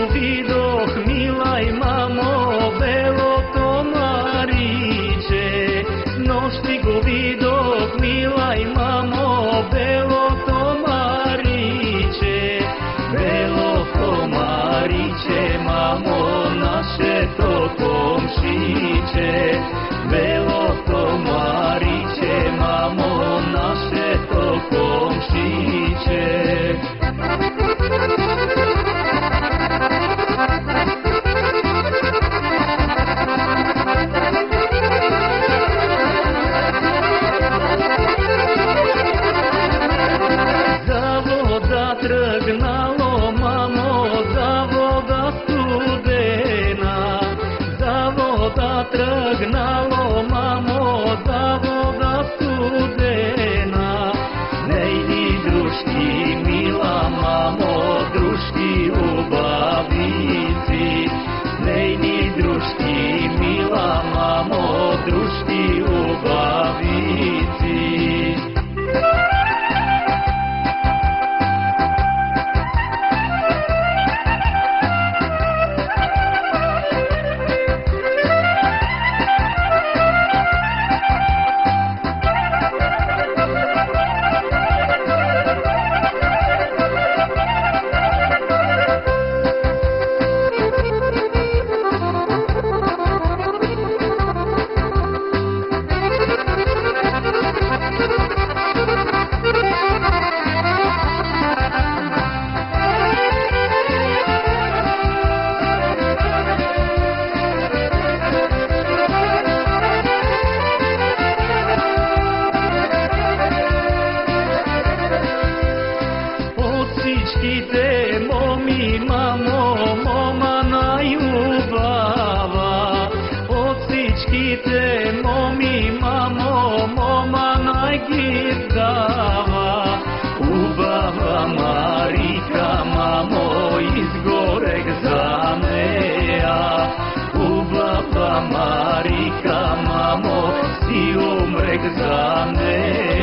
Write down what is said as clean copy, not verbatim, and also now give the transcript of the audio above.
видох, милай мамо, белото мариче. Нощи го видох, милай мамо, белото мариче. Белото мариче, мамо, нашето комшиче. Белото мариче, мамо, нашето комшиче. Тръгнало, мамо, за вода студена. За вода тръгнало, мамо, за вода студена. Нейни дружки, мила мамо, дружки убавици. Нейни дружки, мила мамо, дружки убавици. Всичките моми, мамо, мома най-убава. От всичките моми, мамо, мома най-гирдава. Убава Марика, мамо, изгорех за нея. Убава Марика, мамо, си умрех за нея.